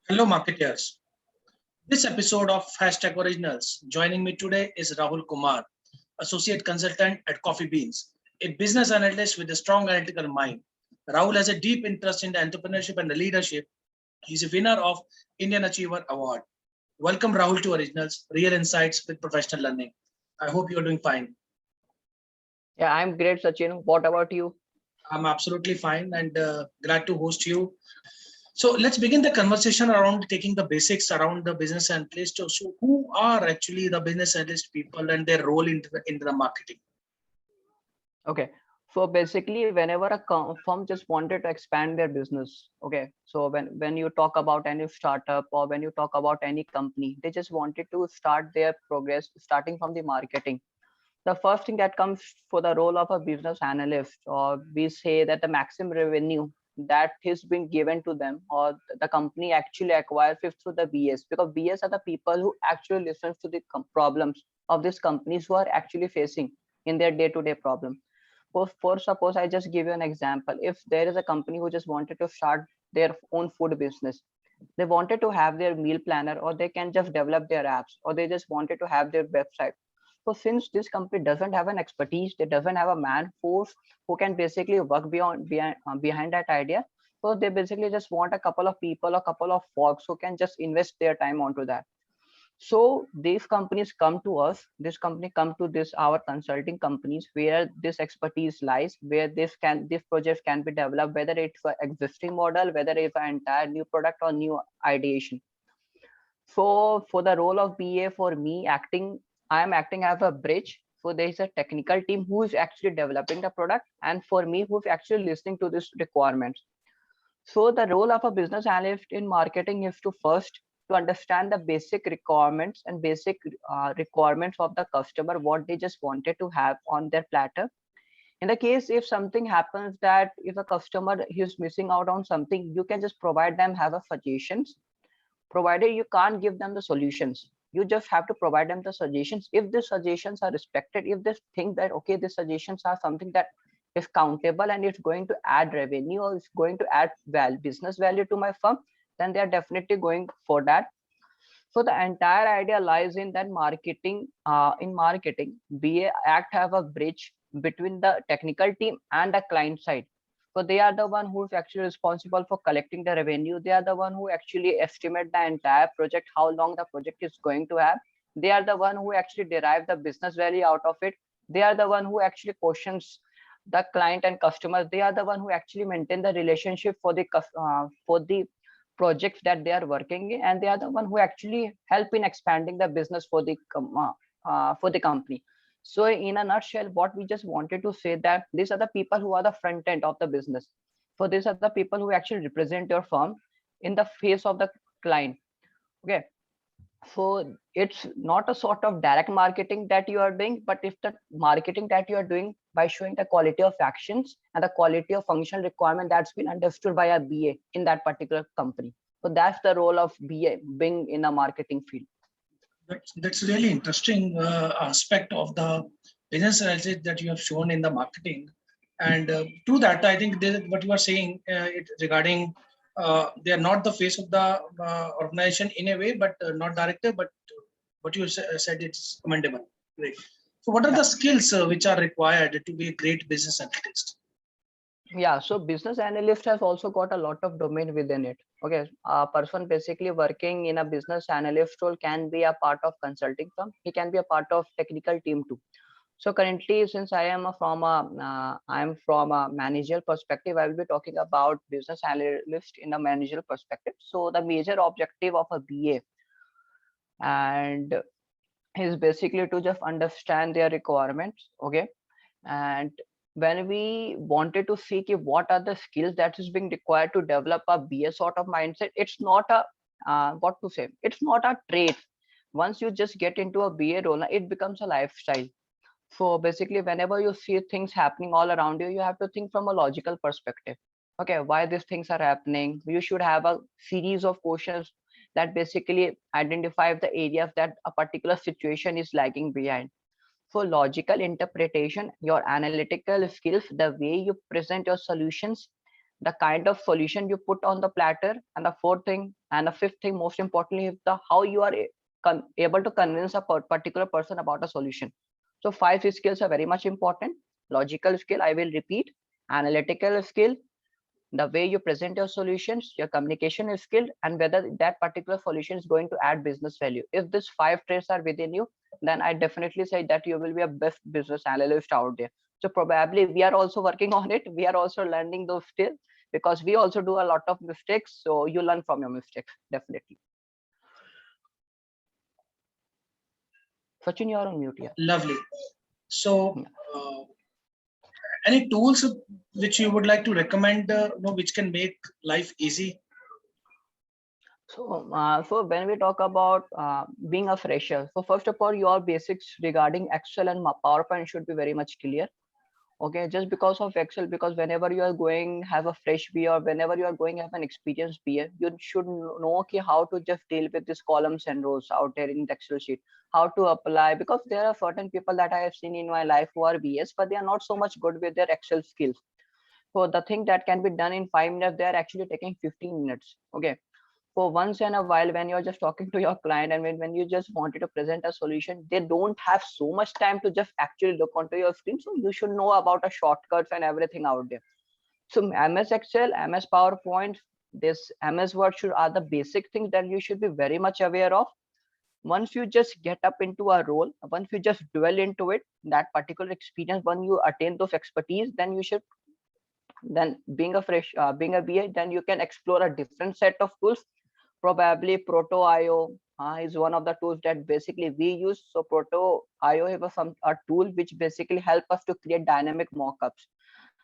Hello, marketers. This episode of Hashtag Originals. Joining me today is Rahul Kumar, Associate Consultant at Coffee Beans, a business analyst with a strong analytical mind. Rahul has a deep interest in the entrepreneurship and the leadership. He's a winner of Indian Achiever Award. Welcome, Rahul, to Originals, Real Insights with Professional Learning. I hope you're doing fine. Yeah, I'm great, Sachin. What about you? I'm absolutely fine and glad to host you. So let's begin the conversation around taking the basics around the business analyst. So who are actually the business analyst people and their role into the marketing? Okay. So basically, whenever a firm just wanted to expand their business, okay. So when you talk about any startup or when you talk about any company, they just wanted to start their progress starting from the marketing. The first thing that comes for the role of a business analyst, or we say that the maximum revenue that is being given to them or the company actually acquires it through the BS, because BS are the people who actually listens to the problems of these companies who are actually facing in their day-to-day problem. For suppose I just give you an example. If there is a company who just wanted to start their own food business, they wanted to have their meal planner, or they can just develop their apps, or they just wanted to have their website. So since this company doesn't have an expertise, they doesn't have a man force who can basically work behind that idea. So they basically just want a couple of people, a couple of folks who can just invest their time onto that. So these companies come to us, this company come to this our consulting companies, where this expertise lies, where this project can be developed, whether it's an existing model, whether it's an entire new product or new ideation. So for the role of BA, for me acting, I am acting as a bridge. So there is a technical team who is actually developing the product, and for me who's actually listening to this requirements. So the role of a business analyst in marketing is to first to understand the basic requirements and basic requirements of the customer, what they just wanted to have on their platter. In the case if something happens, that if a customer is missing out on something, you can just provide them have a suggestions, provided you can't give them the solutions. You just have to provide them the suggestions. If the suggestions are respected, if they think that okay, the suggestions are something that is countable and it's going to add revenue or it's going to add business value to my firm, then they are definitely going for that. So the entire idea lies in that marketing. In marketing, BA act have a bridge between the technical team and the client side. So they are the one who is actually responsible for collecting the revenue. They are the one who actually estimate the entire project, how long the project is going to have. They are the one who actually derive the business value out of it. They are the one who actually questions the client and customers. They are the one who actually maintain the relationship for the projects that they are working in, and they are the one who actually help in expanding the business for the company. So in a nutshell, what we just wanted to say that these are the people who are the front end of the business. So these are the people who actually represent your firm in the face of the client. Okay, so it's not a sort of direct marketing that you are doing, but if the marketing that you are doing by showing the quality of actions and the quality of functional requirement that's been understood by a BA in that particular company. So that's the role of BA being in a marketing field. That's really interesting aspect of the business analysis that you have shown in the marketing. And to that, I think what you are saying regarding they are not the face of the organization in a way, but not director, but what you said it's commendable. Great. So, what are Yeah. the skills which are required to be a great business analyst? Yeah, so business analyst has also got a lot of domain within it. Okay, a person basically working in a business analyst role can be a part of consulting firm. He can be a part of technical team too. So currently, since I am from a managerial perspective, I will be talking about business analyst in a managerial perspective. So the major objective of a BA and is basically to just understand their requirements. Okay, and when we wanted to see what are the skills that is being required to develop a BA sort of mindset, it's not a what to say, it's not a trait. Once you just get into a BA role, it becomes a lifestyle. So basically, whenever you see things happening all around you, you have to think from a logical perspective. Okay, why these things are happening? You should have a series of questions that basically identify the areas that a particular situation is lagging behind. So logical interpretation, your analytical skills, the way you present your solutions, the kind of solution you put on the platter, and the fourth thing and the fifth thing, most importantly, is the how you are able to convince a particular person about a solution. So 5 skills are very much important. Logical skill, I will repeat. Analytical skill, the way you present your solutions, your communication is skilled, and whether that particular solution is going to add business value. If these 5 traits are within you, then I definitely say that you will be a best business analyst out there. So probably we are also working on it. We are also learning those skills because we also do a lot of mistakes. So you learn from your mistakes, definitely. Sachin, you are on mute here. Lovely. So, any tools which you would like to recommend, which can make life easy? So when we talk about being a fresher, so first of all, your basics regarding Excel and PowerPoint should be very much clear. Okay, just because of Excel, because whenever you are going have a fresh BA, or whenever you are going have an experienced BA, you should know okay, how to just deal with these columns and rows out there in the Excel sheet, how to apply, because there are certain people that I have seen in my life who are BS, but they are not so much good with their Excel skills. So the thing that can be done in 5 minutes, they are actually taking 15 minutes. Okay, for once in a while, when you're just talking to your client and when you just wanted to present a solution, they don't have so much time to just actually look onto your screen. So you should know about the shortcuts and everything out there. So MS Excel, MS PowerPoint, this MS Word are the basic things that you should be very much aware of. Once you just get up into a role, once you just dwell into it, that particular experience, when you attain those expertise, then you should, then being a BA, then you can explore a different set of tools. Probably Proto.io is one of the tools that basically we use. So Proto.io is a tool which basically help us to create dynamic mockups,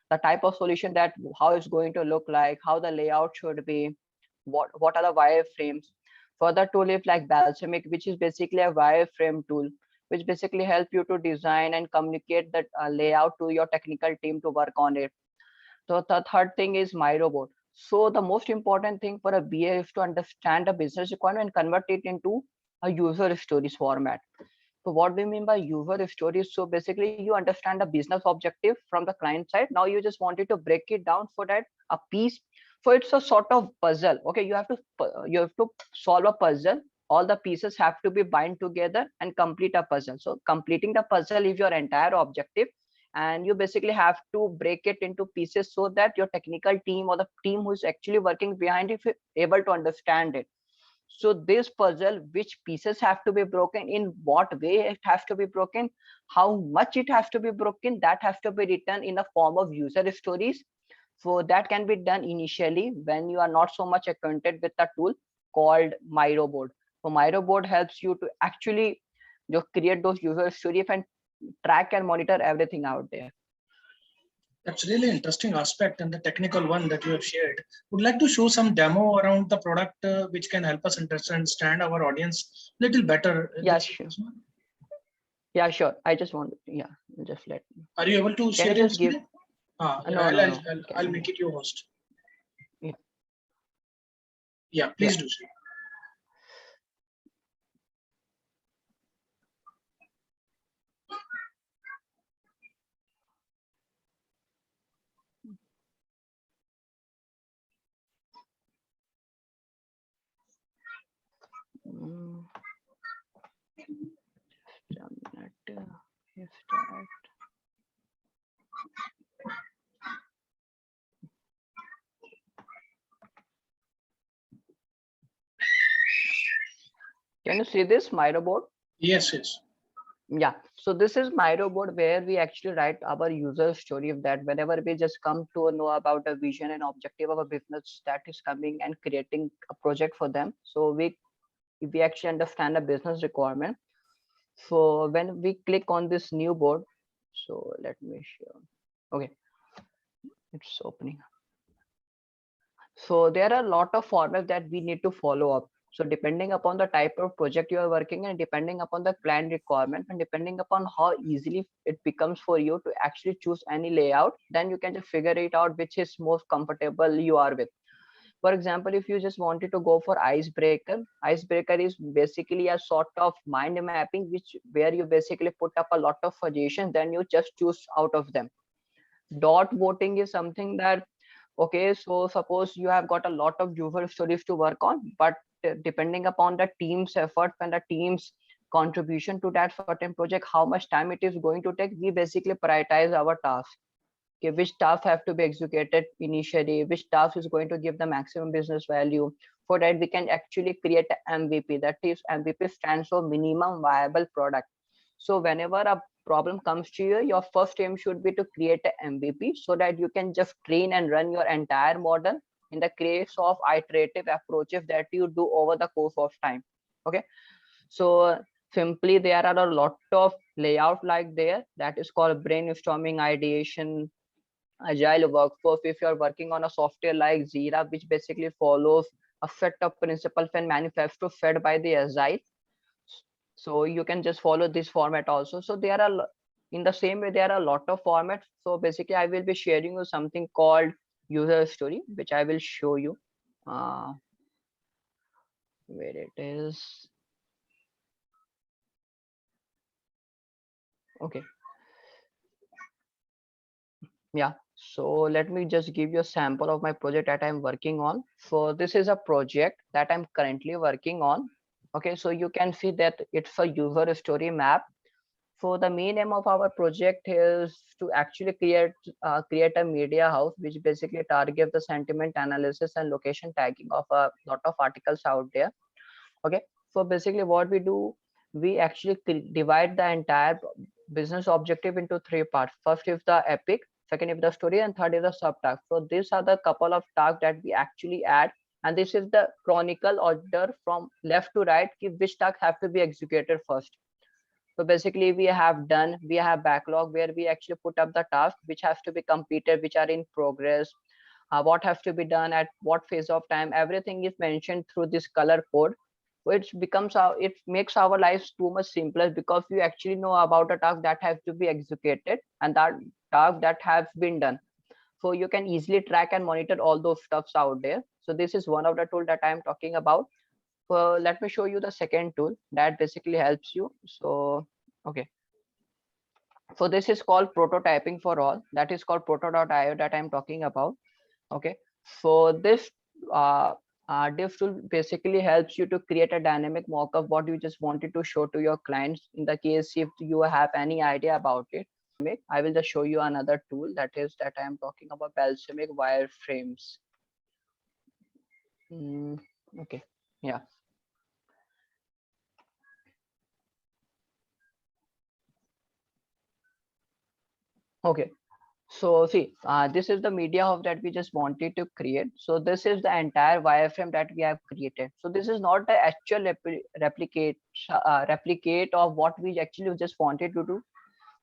the type of solution that how it's going to look like, how the layout should be, what are the wireframes. Further tool is like Balsamiq, which is basically a wireframe tool, which basically help you to design and communicate that layout to your technical team to work on it. So the third thing is Myrobot. So the most important thing for a BA is to understand a business requirement and convert it into a user stories format. So what do you mean by user stories? So basically you understand the business objective from the client side. Now you just wanted to break it down for that a piece. So it's a sort of puzzle. Okay, you have to solve a puzzle. All the pieces have to be bind together and complete a puzzle. So completing the puzzle is your entire objective, and you basically have to break it into pieces so that your technical team or the team who is actually working behind it is able to understand it. So this puzzle, which pieces have to be broken, in what way it has to be broken, how much it has to be broken, that has to be written in the form of user stories. So that can be done initially when you are not so much acquainted with the tool called Myrobot. So Myrobot helps you to actually just create those user stories and track and monitor everything out there. That's really interesting aspect and the technical one that you have shared. Would like to show some demo around the product which can help us understand our audience a little better. Yeah, sure. Yeah, sure. I just want, yeah, just let me. Are you able to share your screen? No. I'll make it your host. Yeah, yeah, please do so. Can you see this Myrobot? Yes, yes. Yeah, so this is Myrobot, where we actually write our user story of that whenever we just come to know about the vision and objective of a business that is coming and creating a project for them. So we actually understand the business requirement. So when we click on this new board, so let me show. Okay, it's opening. So there are a lot of formats that we need to follow up. So depending upon the type of project you are working and depending upon the client requirement and depending upon how easily it becomes for you to actually choose any layout, then you can just figure it out which is most comfortable you are with. For example, if you just wanted to go for icebreaker is basically a sort of mind mapping, which where you basically put up a lot of suggestions, then you just choose out of them. Dot voting is something that Okay, so suppose you have got a lot of user stories to work on, but depending upon the team's effort and the team's contribution to that certain project, how much time it is going to take, we basically prioritize our tasks. Okay, which tasks have to be executed initially, which task is going to give the maximum business value. For that, we can actually create an MVP. That is, MVP stands for minimum viable product. So whenever a problem comes to you, your first aim should be to create an MVP so that you can just train and run your entire model in the case of iterative approaches that you do over the course of time. Okay, so simply there are a lot of layout like there that is called brainstorming, ideation, agile workforce. If you're working on a software like Jira, which basically follows a set of principles and manifesto fed by the agile, so you can just follow this format also. So there are in the same way there are a lot of formats. So basically I will be sharing you something called user story, which I will show you where it is. Okay, yeah, so let me just give you a sample of my project that I'm working on. So this is a project that I'm currently working on. Okay, so you can see that it's a user story map. So the main aim of our project is to actually create a media house which basically targets the sentiment analysis and location tagging of a lot of articles out there. Okay, so basically what we do, we actually divide the entire business objective into three parts. First is the epic, second is the story, and third is the subtask. So these are the couple of tasks that we actually add, and this is the chronicle order from left to right, which tasks have to be executed first. So basically we have backlog where we actually put up the tasks which has to be completed, which are in progress, what has to be done at what phase of time. Everything is mentioned through this color code. So it makes our lives too much simpler because you actually know about a task that has to be executed and that task that has been done. So you can easily track and monitor all those stuffs out there. So this is one of the tool that I'm talking about. So let me show you the second tool that basically helps you. So okay, so this is called prototyping for all. That is called proto.io that I'm talking about. Okay, so uh, this tool basically helps you to create a dynamic mock-up what you just wanted to show to your clients. In the case if you have any idea about it, I will just show you another tool that I am talking about, Balsamiq wireframes. Okay, yeah. Okay, so see, this is the media hub that we just wanted to create. So this is the entire wireframe that we have created. So this is not the actual replicate of what we actually just wanted to do.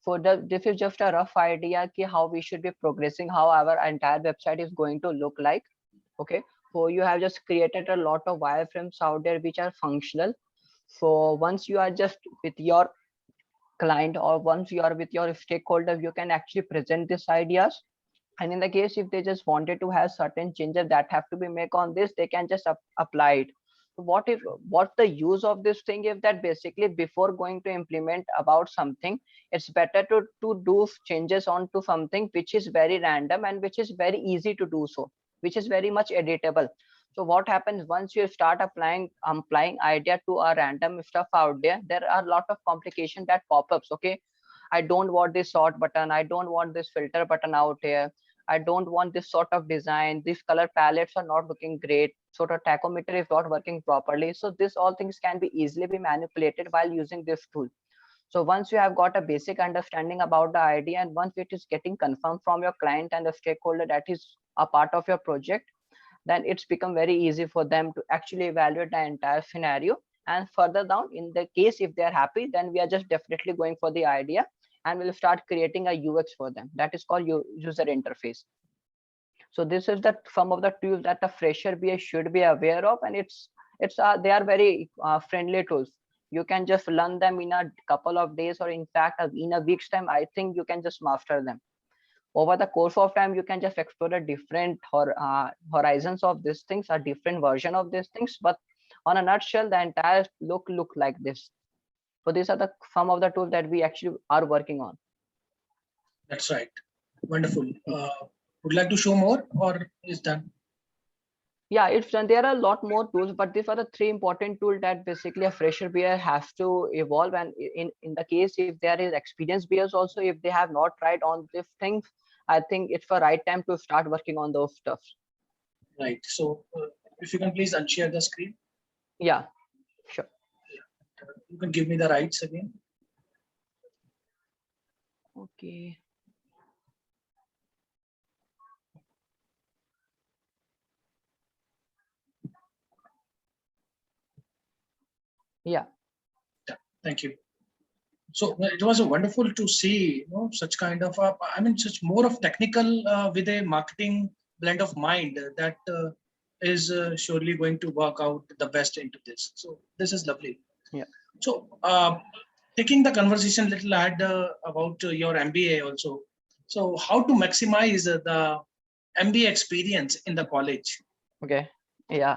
So this is just a rough idea ki how we should be progressing, how our entire website is going to look like. Okay, so you have just created a lot of wireframes out there which are functional. So once you are just with your client or once you are with your stakeholder, you can actually present these ideas, and in the case if they just wanted to have certain changes that have to be made on this, they can just apply it. So what's the use of this thing if that basically before going to implement about something, it's better to do changes onto something which is very random and which is very easy to do so, which is very much editable. So what happens once you start applying idea to a random stuff out there are a lot of complications that pop ups. Okay, I don't want this sort button, I don't want this filter button out here, I don't want this sort of design, these color palettes are not looking great, sort of tachometer is not working properly. So this all things can be easily be manipulated while using this tool. So once you have got a basic understanding about the idea and once it is getting confirmed from your client and the stakeholder that is a part of your project, then it's become very easy for them to actually evaluate the entire scenario. And further down in the case if they're happy, then we are just definitely going for the idea and we'll start creating a UX for them. That is called user interface. So this is the some of the tools that the fresher BA should be aware of, and they are very friendly tools. You can just learn them in a couple of days, or in fact in a week's time. I think you can just master them. Over the course of time, you can just explore a different horizons of these things, a different version of these things. But on a nutshell, the entire look like this. So these are the some of the tools that we actually are working on. That's right. Wonderful. Would you like to show more or is done? Yeah, it's done. There are a lot more tools, but these are the three important tools that basically a fresher BA has to evolve. And in the case, if there is experienced BAs also, if they have not tried on these things, I think it's the right time to start working on those stuff. Right. So if you can please unshare the screen. Yeah, sure. You can give me the rights again. Okay. Yeah. Thank you. So it was a wonderful to see, such kind of, such more of technical with a marketing blend of mind that is surely going to work out the best into this. So this is lovely. Yeah. So taking the conversation little ahead about your MBA also. So how to maximize the MBA experience in the college? Okay. Yeah.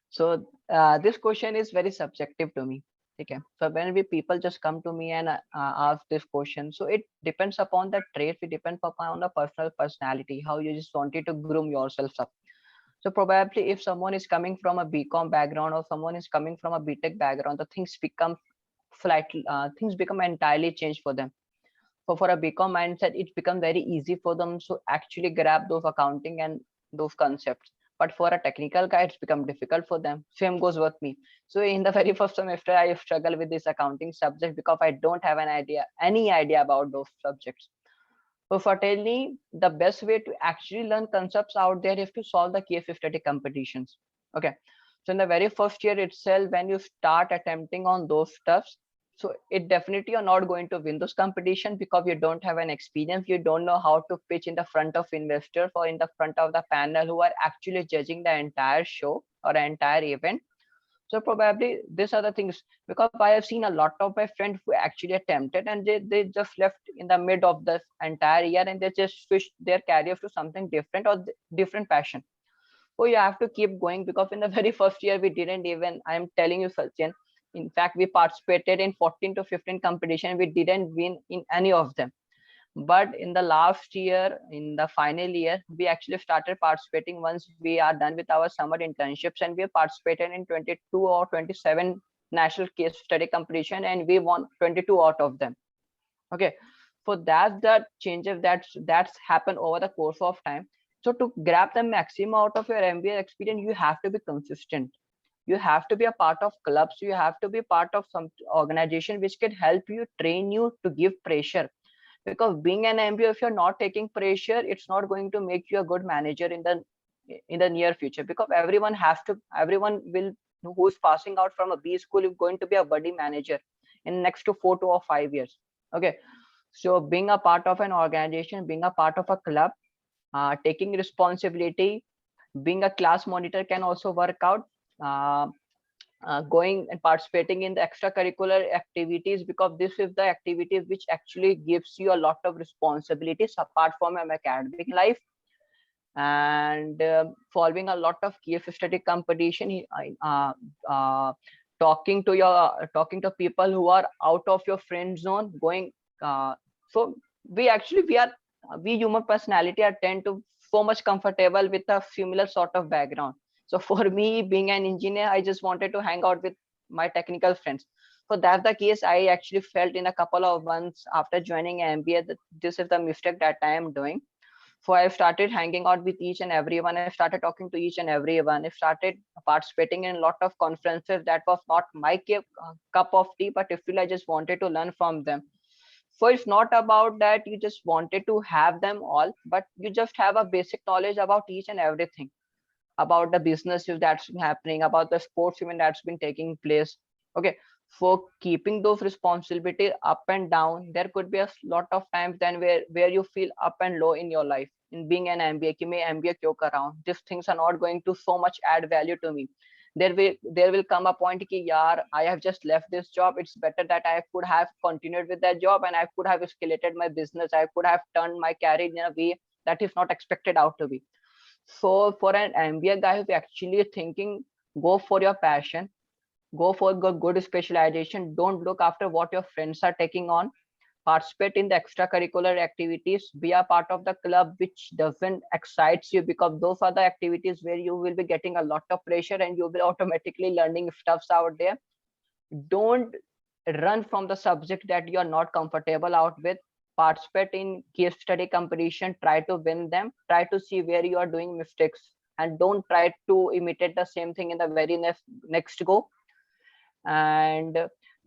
So this question is very subjective to me. Okay. So when people just come to me and ask this question, so it depends upon the trait, it depends upon the personal personality, how you just wanted to groom yourself up. So probably if someone is coming from a BCom background or someone is coming from a BTech background, the things become entirely changed for them. For a BCom mindset, it becomes very easy for them to actually grab those accounting and those concepts. But for a technical guy, it's become difficult for them. Same goes with me. So in the very first semester, I struggle with this accounting subject because I don't have any idea about those subjects. So certainly, the best way to actually learn concepts out there is to solve the case study competitions. Okay. So in the very first year itself, when you start attempting on those stuffs, so it definitely you're not going to win those competition because you don't have an experience. You don't know how to pitch in the front of investors or in the front of the panel who are actually judging the entire show or entire event. So probably these are the things, because I have seen a lot of my friends who actually attempted and they just left in the mid of the entire year and they just switched their career to something different or different passion. So you have to keep going, because in the very first year we didn't even, I'm telling you, Sachin, in fact we participated in 14 to 15 competition, we didn't win in any of them. But in the last year, in the final year, we actually started participating once we are done with our summer internships, and we participated in 22 or 27 national case study competition, and we won 22 out of them. Okay. So that's the changes that's happened over the course of time. So to grab the maximum out of your MBA experience, you have to be consistent. You have to be a part of clubs. You have to be part of some organization which can help you, train you to give pressure. Because being an MBA, if you're not taking pressure, it's not going to make you a good manager in the near future, because everyone will, who's passing out from a B school is going to be a buddy manager in next to 4 to 5 years. Okay. So being a part of an organization, being a part of a club, taking responsibility, being a class monitor can also work out. uh, Going and participating in the extracurricular activities, because this is the activities which actually gives you a lot of responsibilities apart from an academic life. And following a lot of case study competition, uh, talking to people who are out of your friend zone, going so we human personality are tend to so much comfortable with a similar sort of background. So for me, being an engineer, I just wanted to hang out with my technical friends. So that's the case. I actually felt in a couple of months after joining MBA that this is the mistake that I am doing. So I started hanging out with each and everyone. I started talking to each and everyone. I started participating in a lot of conferences that was not my cup of tea, but still I just wanted to learn from them. So it's not about that you just wanted to have them all, but you just have a basic knowledge about each and everything, about the business that's been happening, about the sports event that's been taking place. Okay. For keeping those responsibility up and down, there could be a lot of times then where you feel up and low in your life. In being an MBA, कि मैं MBA क्यों कर रहा हूँ? These things are not going to so much add value to me. There will come a point कि यार, I have just left this job. It's better that I could have continued with that job and I could have escalated my business. I could have turned my career in a way that is not expected out to be. So for an MBA guy who's actually thinking, go for your passion, go for good specialization. Don't look after what your friends are taking on. participate in the extracurricular activities, be a part of the club which doesn't excites you, because those are the activities where you will be getting a lot of pressure and you will automatically learning stuffs out there. Don't run from the subject that you are not comfortable out with. Participate in case study competition, try to win them, try to see where you are doing mistakes, and don't try to imitate the same thing in the very next go. And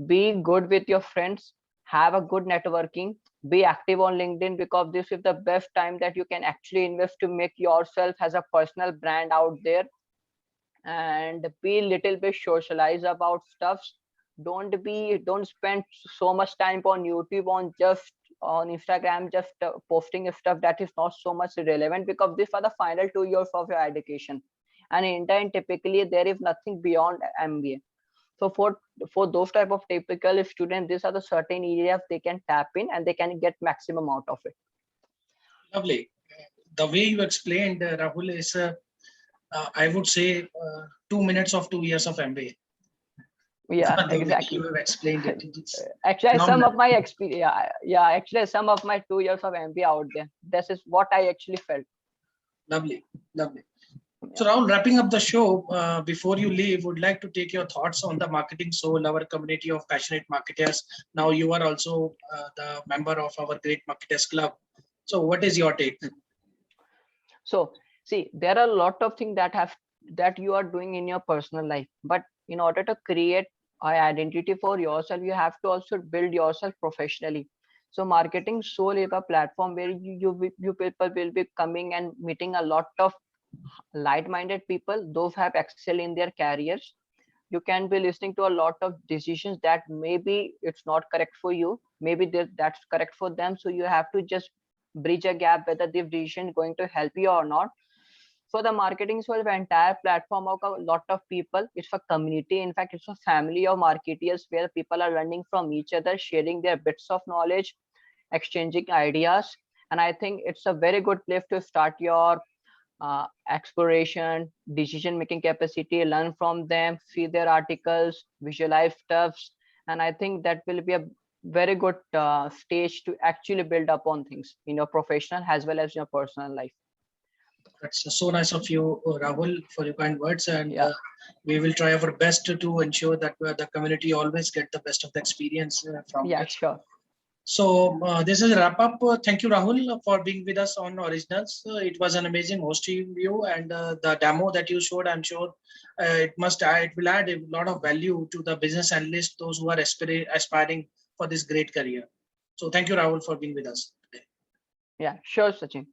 be good with your friends, have a good networking, be active on LinkedIn, because this is the best time that you can actually invest to make yourself as a personal brand out there. And be little bit socialize about stuffs. Don't spend so much time on YouTube, on Instagram, just posting stuff that is not so much relevant, because these are the final 2 years of your education, and in India typically there is nothing beyond MBA. So for those type of typical students, these are the certain areas they can tap in and they can get maximum out of it. Lovely. The way you explained, Rahul, is I would say 2 minutes of 2 years of MBA. Yeah, The way exactly. you have explained it. It's Actually, some phenomenal. of my experience, yeah, actually some of my 2 years of MBA out there. This is what I actually felt. Lovely, lovely. So Rahul, wrapping up the show, before you leave, would like to take your thoughts on the Marketing Soul, our community of passionate marketers. Now you are also the member of our Great Marketers Club. So what is your take? So see, there are a lot of things that you are doing in your personal life, but in order to create an identity for yourself, you have to also build yourself professionally. So Marketing Soul is a platform where you people will be coming and meeting a lot of light-minded people, those have excel in their careers. You can be listening to a lot of decisions that maybe it's not correct for you, maybe that's correct for them. So you have to just bridge a gap whether this decision is going to help you or not. So the Marketing Soul entire platform of a lot of people, it's a community, in fact it's a family of marketeers where people are learning from each other, sharing their bits of knowledge, exchanging ideas. And I think it's a very good place to start your exploration, decision making capacity, learn from them, see their articles, visualize stuffs. And I think that will be a very good stage to actually build upon things in your professional as well as your personal life. That's so nice of you, Rahul, for your kind words. And Yeah. we will try our best to ensure that the community always get the best of the experience from Yeah, us. sure. So this is a wrap up. Thank you, Rahul, for being with us on Originals. It was an amazing hosting you, and the demo that you showed, I'm sure it will add a lot of value to the business analysts, those who are aspiring for this great career. So thank you, Rahul, for being with us today. Yeah, sure, Sachin.